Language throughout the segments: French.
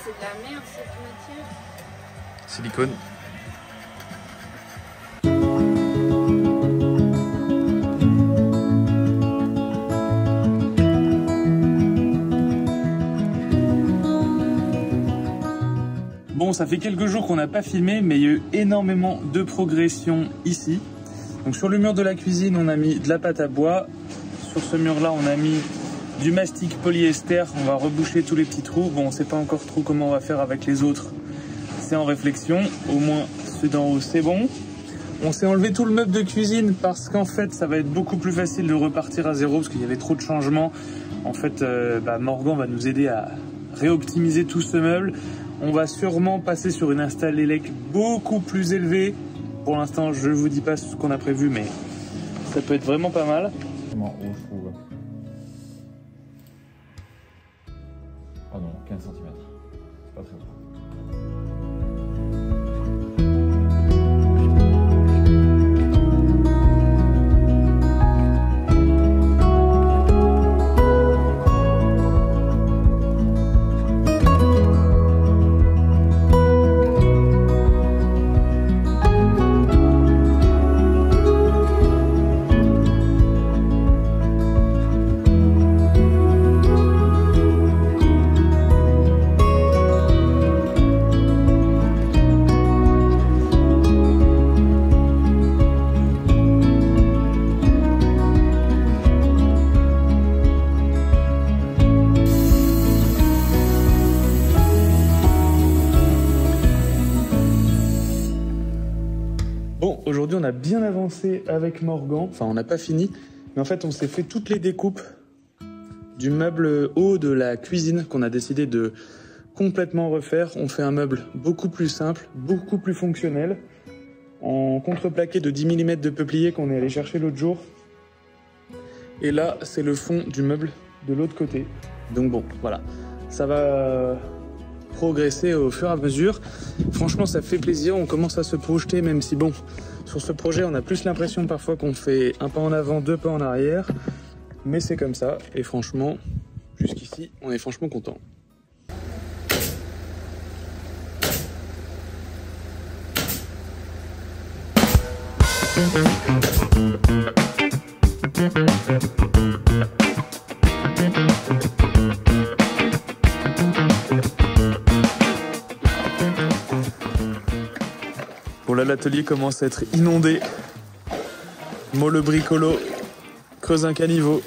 c'est de la merde cette matière. Silicone. Bon, ça fait quelques jours qu'on n'a pas filmé, mais il y a eu énormément de progression ici. Donc sur le mur de la cuisine, on a mis de la pâte à bois. Sur ce mur-là, on a mis du mastic polyester. On va reboucher tous les petits trous. Bon, on ne sait pas encore trop comment on va faire avec les autres. C'est en réflexion. Au moins, ceux d'en haut, c'est bon. On s'est enlevé tout le meuble de cuisine parce qu'en fait, ça va être beaucoup plus facile de repartir à zéro parce qu'il y avait trop de changements. En fait, Morgan va nous aider à réoptimiser tout ce meuble. On va sûrement passer sur une install élec beaucoup plus élevée. Pour l'instant, je ne vous dis pas ce qu'on a prévu, mais ça peut être vraiment pas mal. Comment haut je trouve? Oh non, 15 cm. C'est pas très haut. Bon, aujourd'hui on a bien avancé avec Morgan, enfin on n'a pas fini, mais en fait on s'est fait toutes les découpes du meuble haut de la cuisine qu'on a décidé de complètement refaire. On fait un meuble beaucoup plus simple, beaucoup plus fonctionnel, en contreplaqué de 10 mm de peuplier qu'on est allé chercher l'autre jour. Et là c'est le fond du meuble de l'autre côté. Donc bon, voilà, ça va progresser au fur et à mesure. Franchement, ça fait plaisir, on commence à se projeter, même si bon, sur ce projet, on a plus l'impression parfois qu'on fait un pas en avant, deux pas en arrière, mais c'est comme ça, et franchement, jusqu'ici, on est franchement content. Bon là l'atelier commence à être inondé. Mollo bricolo creuse un caniveau.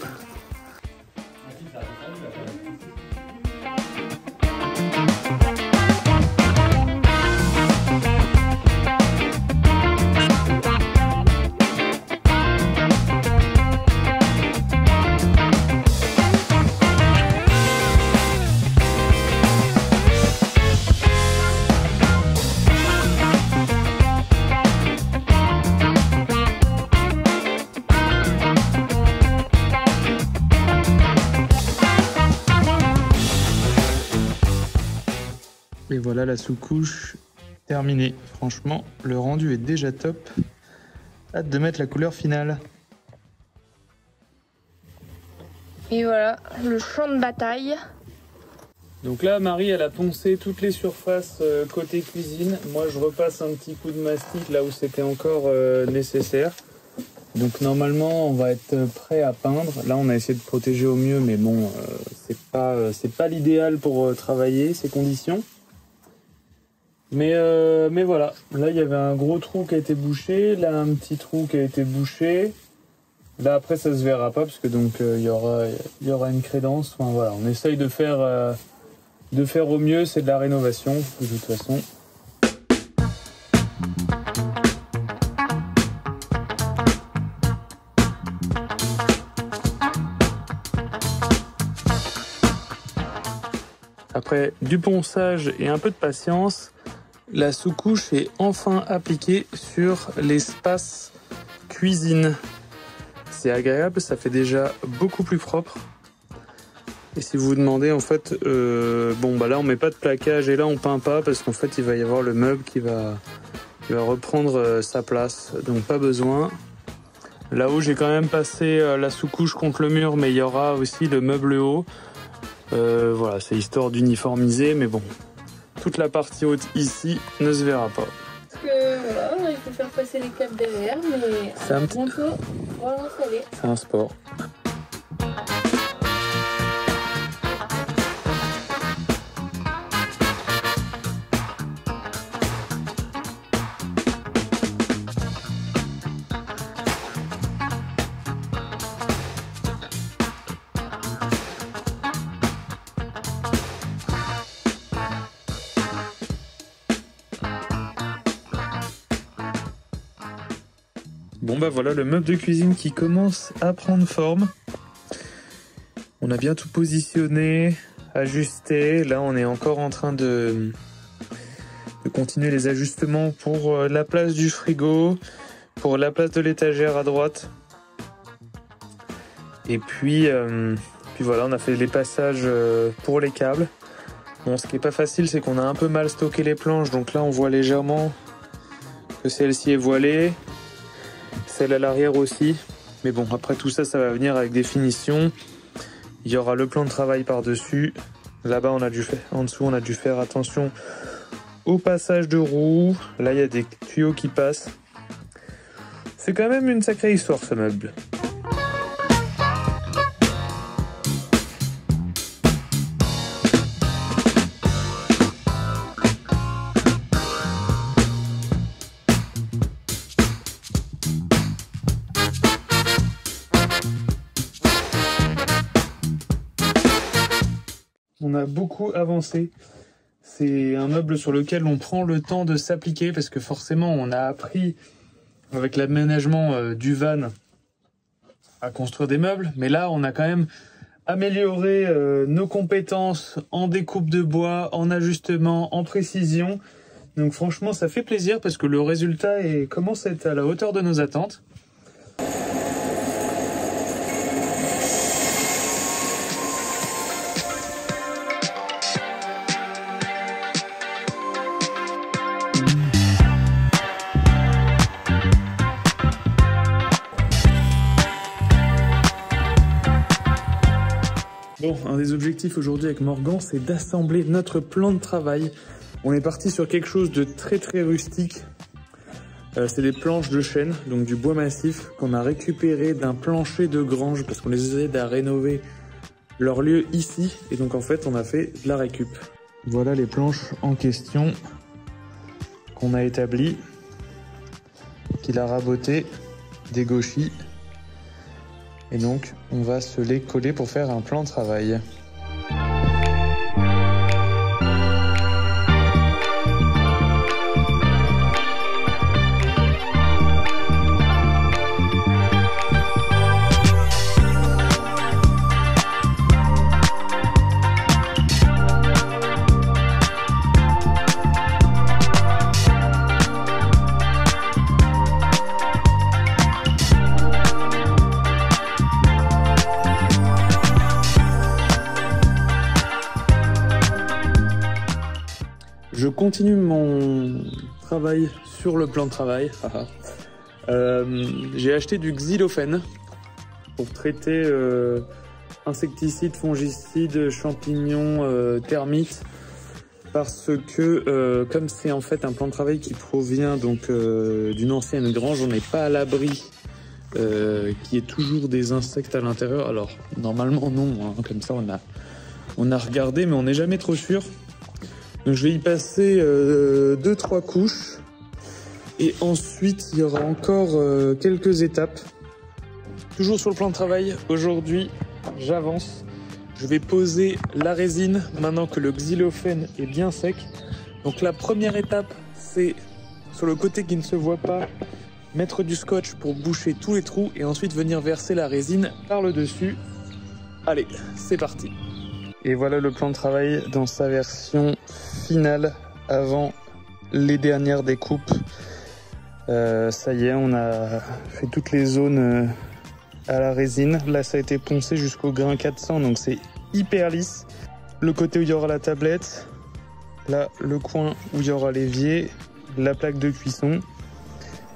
Et voilà la sous-couche terminée. Franchement, le rendu est déjà top. Hâte de mettre la couleur finale. Et voilà, le champ de bataille. Donc là, Marie, elle a poncé toutes les surfaces côté cuisine. Moi, je repasse un petit coup de mastic là où c'était encore nécessaire. Donc normalement, on va être prêt à peindre. Là, on a essayé de protéger au mieux, mais bon, c'est pas l'idéal pour travailler ces conditions. Mais voilà, là il y avait un gros trou qui a été bouché, là un petit trou qui a été bouché. Là après ça se verra pas parce que donc il y aura une crédence. Enfin voilà, on essaye de faire au mieux, c'est de la rénovation de toute façon. Après du ponçage et un peu de patience, la sous-couche est enfin appliquée sur l'espace cuisine. C'est agréable, ça fait déjà beaucoup plus propre. Et si vous vous demandez, en fait, là on met pas de plaquage et là on peint pas parce qu'en fait il va y avoir le meuble qui va reprendre sa place. Donc pas besoin. Là-haut j'ai quand même passé la sous-couche contre le mur, mais il y aura aussi le meuble haut. Voilà, c'est histoire d'uniformiser, mais bon, toute la partie haute ici ne se verra pas. Parce que voilà, il faut faire passer les câbles derrière, mais C'est un petit... bientôt on va l'installer. C'est un sport. Bon bah voilà le meuble de cuisine qui commence à prendre forme. On a bien tout positionné, ajusté. Là on est encore en train de continuer les ajustements pour la place du frigo, pour la place de l'étagère à droite. Et puis voilà, on a fait les passages pour les câbles. Bon, ce qui est pas facile, c'est qu'on a un peu mal stocké les planches, donc là on voit légèrement que celle-ci est voilée. Celle à l'arrière aussi, mais bon, après tout ça, ça va venir avec des finitions. Il y aura le plan de travail par-dessus. Là-bas, en dessous, on a dû faire attention au passage de roues. Là, il y a des tuyaux qui passent. C'est quand même une sacrée histoire, ce meuble. On a beaucoup avancé. C'est un meuble sur lequel on prend le temps de s'appliquer parce que forcément on a appris avec l'aménagement du van à construire des meubles. Mais là on a quand même amélioré nos compétences en découpe de bois, en ajustement, en précision. Donc franchement ça fait plaisir parce que le résultat commence à être à la hauteur de nos attentes. Bon, un des objectifs aujourd'hui avec Morgan, c'est d'assembler notre plan de travail. On est parti sur quelque chose de très rustique. C'est des planches de chêne, donc du bois massif, qu'on a récupéré d'un plancher de grange parce qu'on les aide à rénover leur lieu ici. Et donc en fait, on a fait de la récup. Voilà les planches en question qu'on a établies, qu'il a rabotées, des gauchis. Et donc, on va se les coller pour faire un plan de travail. Je continue mon travail sur le plan de travail. J'ai acheté du xylofène pour traiter insecticides, fongicides, champignons, termites. Parce que comme c'est en fait un plan de travail qui provient donc d'une ancienne grange, on n'est pas à l'abri qu'il y ait toujours des insectes à l'intérieur. Alors normalement non, hein, comme ça on a regardé mais on n'est jamais trop sûr. Donc je vais y passer 2-3 couches et ensuite il y aura encore quelques étapes. Toujours sur le plan de travail, aujourd'hui j'avance. Je vais poser la résine maintenant que le xylofène est bien sec. Donc la première étape, c'est sur le côté qui ne se voit pas, mettre du scotch pour boucher tous les trous et ensuite venir verser la résine par le dessus. Allez, c'est parti. Et voilà le plan de travail dans sa version finale avant les dernières découpes. Ça y est, on a fait toutes les zones à la résine. Là, ça a été poncé jusqu'au grain 400, donc c'est hyper lisse. Le côté où il y aura la tablette, là, le coin où il y aura l'évier, la plaque de cuisson.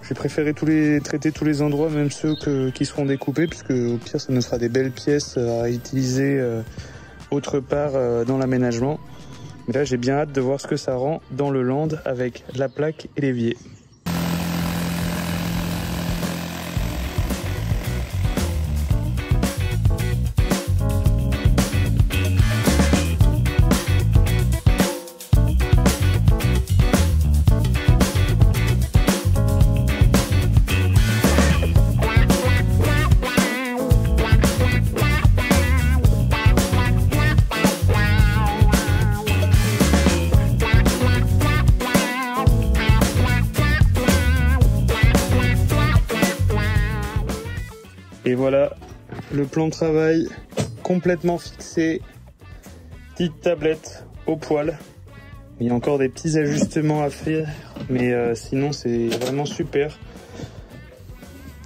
J'ai préféré traiter tous les endroits, même ceux qui seront découpés, puisque au pire, ça nous fera des belles pièces à utiliser autre part dans l'aménagement. Mais là, j'ai bien hâte de voir ce que ça rend dans le land avec la plaque et l'évier. Et voilà, le plan de travail complètement fixé, petite tablette au poil. Il y a encore des petits ajustements à faire, mais sinon c'est vraiment super.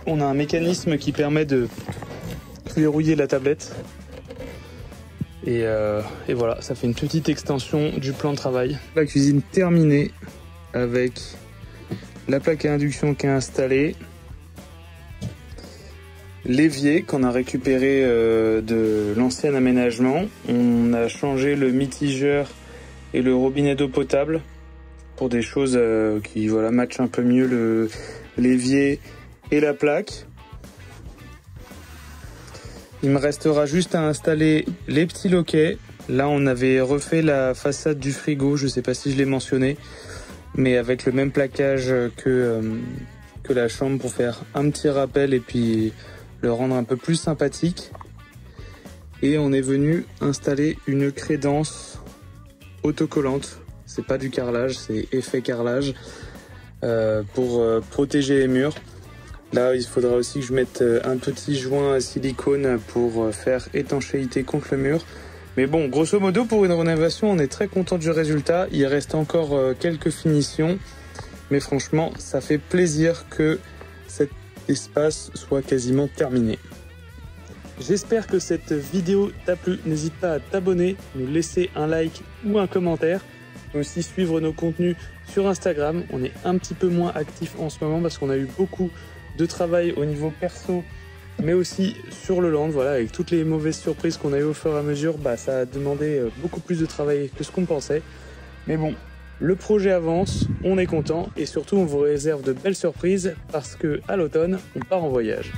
On a un mécanisme qui permet de verrouiller la tablette. Et voilà, ça fait une petite extension du plan de travail. La cuisine terminée avec la plaque à induction qui est installée. L'évier qu'on a récupéré de l'ancien aménagement. On a changé le mitigeur et le robinet d'eau potable pour des choses qui voilà, matchent un peu mieux l'évier et la plaque. Il me restera juste à installer les petits loquets. Là, on avait refait la façade du frigo, je ne sais pas si je l'ai mentionné, mais avec le même plaquage que la chambre pour faire un petit rappel et puis le rendre un peu plus sympathique. Et on est venu installer une crédence autocollante. C'est pas du carrelage, c'est effet carrelage pour protéger les murs. Là, il faudra aussi que je mette un petit joint à silicone pour faire étanchéité contre le mur. Mais bon, grosso modo, pour une rénovation, on est très content du résultat. Il reste encore quelques finitions. Mais franchement, ça fait plaisir que cet espace soit quasiment terminé. J'espère que cette vidéo t'a plu. N'hésite pas à t'abonner, nous laisser un like ou un commentaire. Tu peux aussi suivre nos contenus sur Instagram. On est un petit peu moins actif en ce moment parce qu'on a eu beaucoup de travail au niveau perso, mais aussi sur le land. Voilà, avec toutes les mauvaises surprises qu'on a eues au fur et à mesure, ça a demandé beaucoup plus de travail que ce qu'on pensait. Mais bon, le projet avance, on est content et surtout on vous réserve de belles surprises parce que à l'automne, on part en voyage.